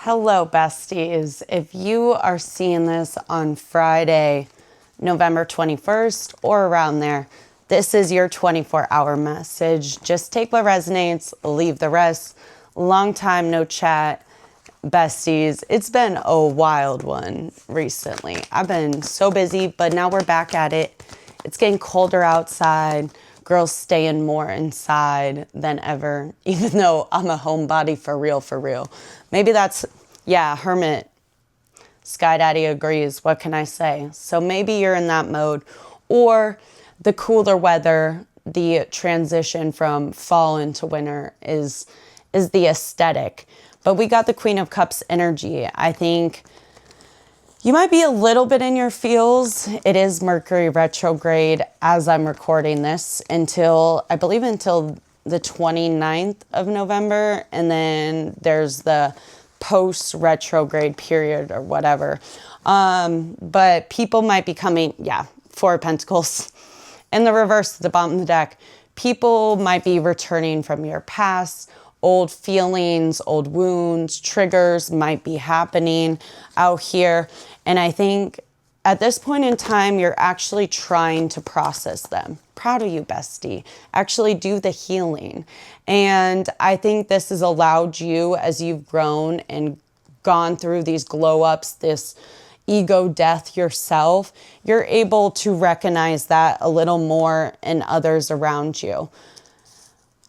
Hello, besties. If you are seeing this on Friday, November 21st or around there, this is your 24-hour message. Just take what resonates, leave the rest. Long time no chat, besties. It's been a wild one recently. I've been so busy, but now we're back at it. It's getting colder outside. Girls staying more inside than ever, even though I'm a homebody for real, for real. Maybe that's, hermit. Sky Daddy agrees. What can I say? So maybe you're in that mode. Or the cooler weather, the transition from fall into winter is the aesthetic. But we got the Queen of Cups energy. I think you might be a little bit in your feels. It is Mercury retrograde as I'm recording this until the 29th of November. And then there's the post-retrograde period or whatever. But people might be coming, Four of Pentacles. In the reverse at the bottom of the deck, people might be returning from your past. Old feelings, old wounds, triggers might be happening out here. And I think at this point in time, you're actually trying to process them. Proud of you, bestie. Actually do the healing. And I think this has allowed you, as you've grown and gone through these glow ups, this ego death yourself, you're able to recognize that a little more in others around you.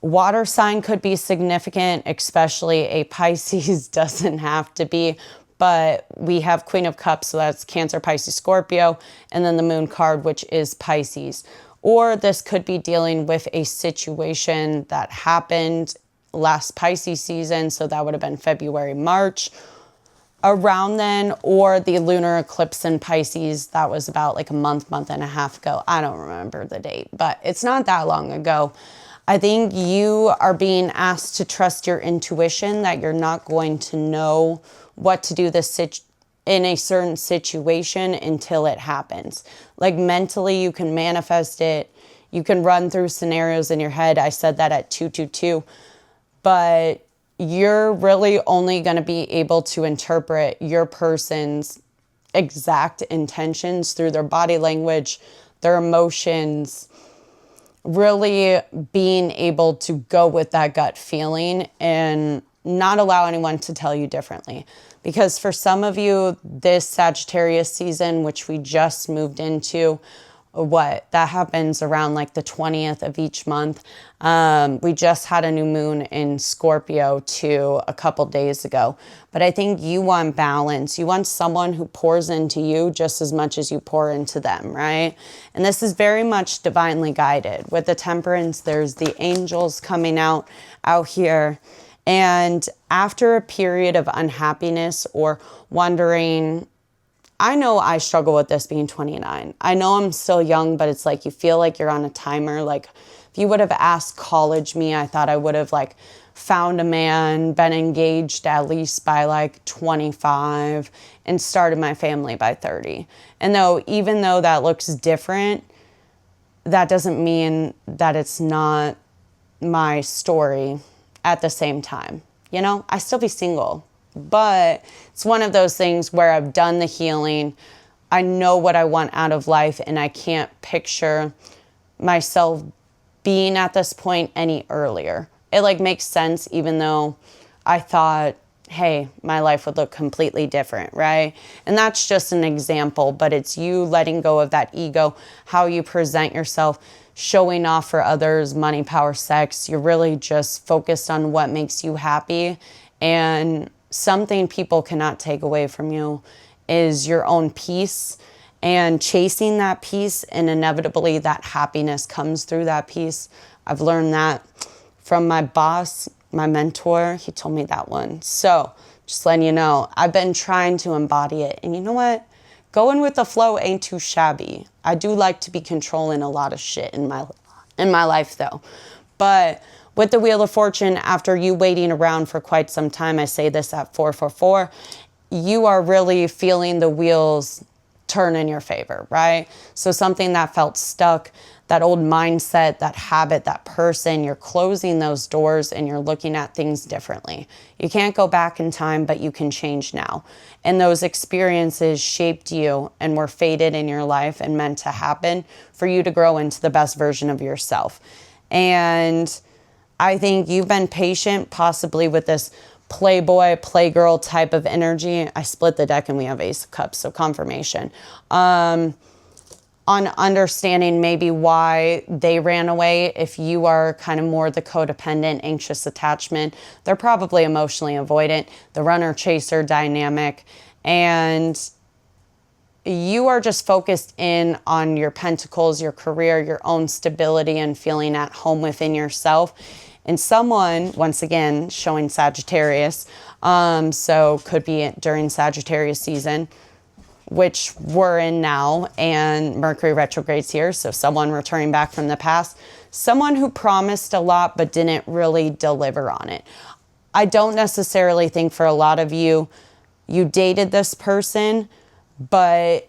Water sign could be significant, especially a Pisces. Doesn't have to be, but we have Queen of Cups, so that's Cancer, Pisces, Scorpio, and then the Moon card, which is Pisces. Or this could be dealing with a situation that happened last Pisces season, so that would have been February, March, around then, or the lunar eclipse in Pisces. That was about like a month and a half ago. I don't remember the date, but it's not that long ago. I think you are being asked to trust your intuition, that you're not going to know what to do in a certain situation until it happens. Like mentally, you can manifest it. You can run through scenarios in your head. I said that at 222, but you're really only going to be able to interpret your person's exact intentions through their body language, their emotions, really being able to go with that gut feeling and not allow anyone to tell you differently. Because for some of you, this Sagittarius season, which we just moved into, that happens around like the 20th of each month. We just had a new moon in Scorpio too a couple days ago. But I think you want balance. You want someone who pours into you just as much as you pour into them, right? And this is very much divinely guided. With the Temperance, there's the angels coming out here. And after a period of unhappiness or wondering, I know I struggle with this being 29. I know I'm still young, but it's like you feel like you're on a timer. Like if you would have asked college me, I thought I would have like found a man, been engaged at least by like 25 and started my family by 30. And even though that looks different, that doesn't mean that it's not my story at the same time. You know, I still be single. But it's one of those things where I've done the healing. I know what I want out of life, and I can't picture myself being at this point any earlier. It like makes sense, even though I thought, hey, my life would look completely different, right? And that's just an example, but it's you letting go of that ego, how you present yourself, showing off for others, money, power, sex. You're really just focused on what makes you happy. And something people cannot take away from you is your own peace, and chasing that peace, and inevitably that happiness comes through that peace. I've learned that from my boss, my mentor. He told me that one. So just letting you know, I've been trying to embody it. And you know what? Going with the flow ain't too shabby. I do like to be controlling a lot of shit in my life though. But with the Wheel of Fortune, after you waiting around for quite some time, I say this at 444, you are really feeling the wheels turn in your favor, right? So something that felt stuck, that old mindset, that habit, that person. You're closing those doors and you're looking at things differently. You can't go back in time, but you can change now. And those experiences shaped you and were fated in your life and meant to happen for you to grow into the best version of yourself. And I think you've been patient, possibly with this playboy, playgirl type of energy. I split the deck and we have Ace of Cups, so confirmation. On understanding maybe why they ran away. If you are kind of more the codependent, anxious attachment, they're probably emotionally avoidant, the runner-chaser dynamic, and you are just focused in on your pentacles, your career, your own stability, and feeling at home within yourself. And someone, once again, showing Sagittarius, so could be during Sagittarius season, which we're in now, and Mercury retrogrades here, so someone returning back from the past, someone who promised a lot but didn't really deliver on it. I don't necessarily think for a lot of you, you dated this person, but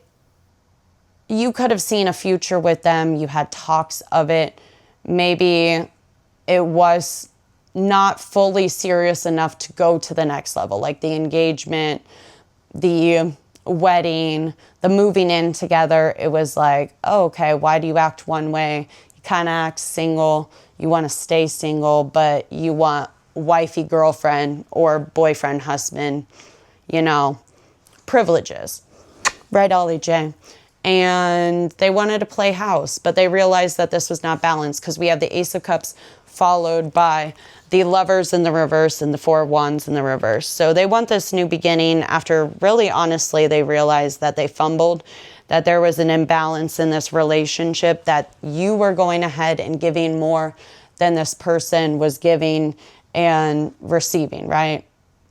you could have seen a future with them. You had talks of it. Maybe it was not fully serious enough to go to the next level, like the engagement, the wedding, the moving in together. It was like, oh, okay, why do you act one way? You kind of act single. You want to stay single, but you want wifey, girlfriend, or boyfriend, husband, privileges. Right, Ollie J. And they wanted to play house, but they realized that this was not balanced because we have the Ace of Cups followed by the Lovers in the reverse and the Four of Wands in the reverse. So they want this new beginning after really honestly they realized that they fumbled, that there was an imbalance in this relationship, that you were going ahead and giving more than this person was giving and receiving, right?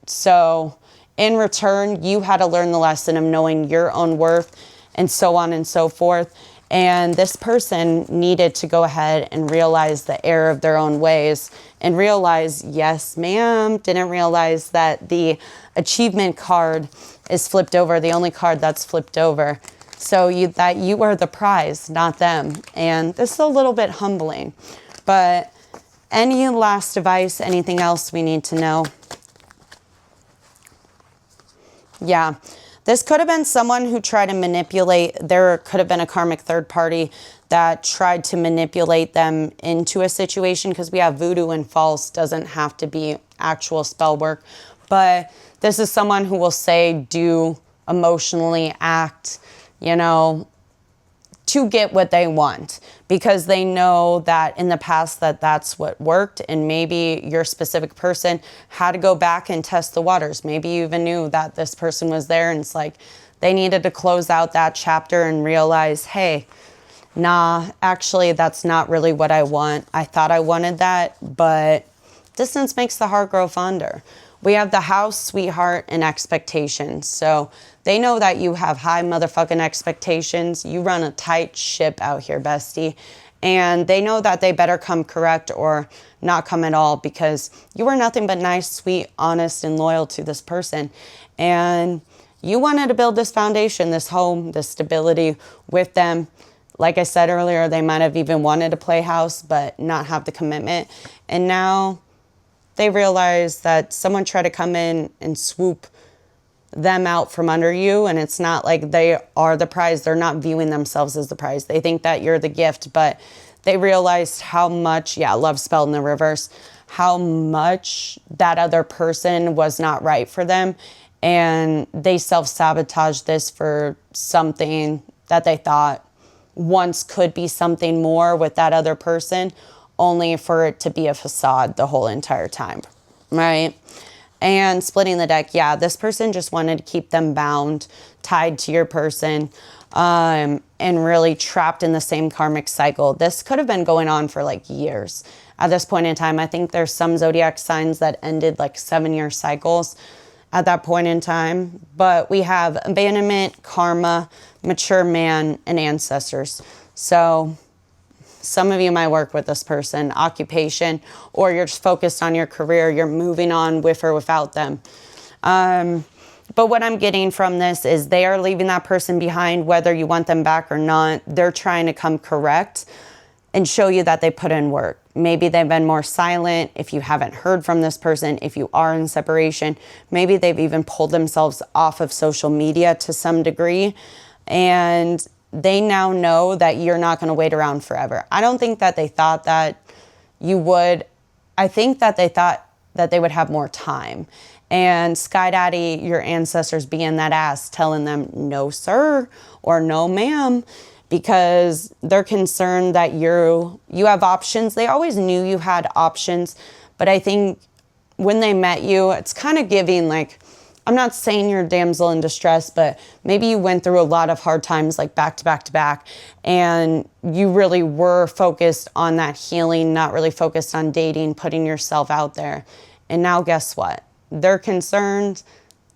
So in return, you had to learn the lesson of knowing your own worth and so on and so forth. And this person needed to go ahead and realize the error of their own ways and realize, yes, ma'am, didn't realize that the achievement card is flipped over, the only card that's flipped over. So that you are the prize, not them. And this is a little bit humbling. But any last advice, anything else we need to know? Yeah. This could have been someone who tried to manipulate. There could have been a karmic third party that tried to manipulate them into a situation, because we have voodoo and false, doesn't have to be actual spell work. But this is someone who will say, do, emotionally act, to get what they want, because they know that in the past that's what worked, and maybe your specific person had to go back and test the waters. Maybe you even knew that this person was there, and it's like they needed to close out that chapter and realize, hey, nah, actually that's not really what I want. I thought I wanted that, but distance makes the heart grow fonder. We have the House, Sweetheart, and expectations. So they know that you have high motherfucking expectations. You run a tight ship out here, bestie. And they know that they better come correct or not come at all, because you were nothing but nice, sweet, honest, and loyal to this person. And you wanted to build this foundation, this home, this stability with them. Like I said earlier, they might have even wanted to play house, but not have the commitment. And now they realize that someone tried to come in and swoop them out from under you, and it's not like they are the prize. They're not viewing themselves as the prize. They think that you're the gift, but they realized how much, love spelled in the reverse, how much that other person was not right for them, and they self-sabotaged this for something that they thought once could be something more with that other person, only for it to be a facade the whole entire time, right? And splitting the deck, this person just wanted to keep them bound, tied to your person, and really trapped in the same karmic cycle. This could have been going on for like years. At this point in time, I think there's some zodiac signs that ended like 7-year cycles at that point in time. But we have abandonment, karma, mature man, and ancestors. So some of you might work with this person, occupation, or you're just focused on your career. You're moving on with or without them. But what I'm getting from this is they are leaving that person behind, whether you want them back or not. They're trying to come correct. and show you that they put in work. Maybe they've been more silent if you haven't heard from this person, if you are in separation. Maybe they've even pulled themselves off of social media to some degree, and they now know that you're not going to wait around forever. I don't think that they thought that you would. I think that they thought that they would have more time. And Sky Daddy, your ancestors being that ass, telling them, no, sir, or no, ma'am, because they're concerned that you have options. They always knew you had options, but I think when they met you, it's kind of giving, like, I'm not saying you're a damsel in distress, but maybe you went through a lot of hard times, like back to back to back, and you really were focused on that healing, not really focused on dating, putting yourself out there. And now guess what? They're concerned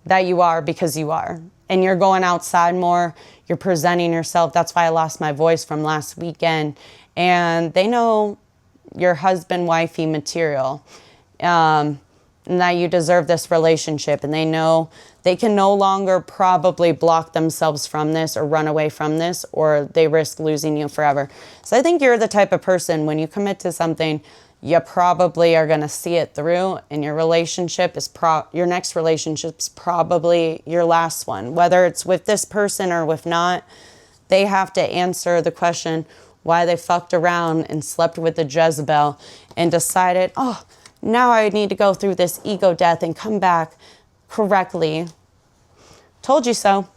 that you are, because you are. And you're going outside more. You're presenting yourself. That's why I lost my voice from last weekend. And they know you're husband, wifey material. And that you deserve this relationship. And they know they can no longer probably block themselves from this or run away from this, or they risk losing you forever. So I think you're the type of person, when you commit to something, you probably are going to see it through, and your relationship is your next relationship's probably your last one. Whether it's with this person or with not, they have to answer the question why they fucked around and slept with the Jezebel and decided, oh, now I need to go through this ego death and come back correctly. Told you so.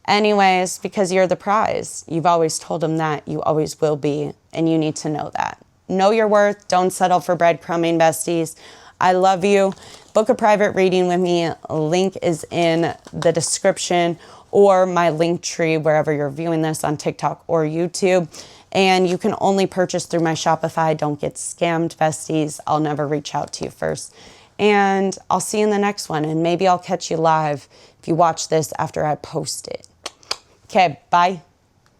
Anyways, because you're the prize. You've always told them that. You always will be, and you need to know that. Know your worth. Don't settle for breadcrumbing, besties. I love you. Book a private reading with me. Link is in the description, or my link tree wherever you're viewing this, on TikTok or YouTube. And you can only purchase through my Shopify. Don't get scammed, besties. I'll never reach out to you first. And I'll see you in the next one. And maybe I'll catch you live if you watch this after I post it. Okay, bye.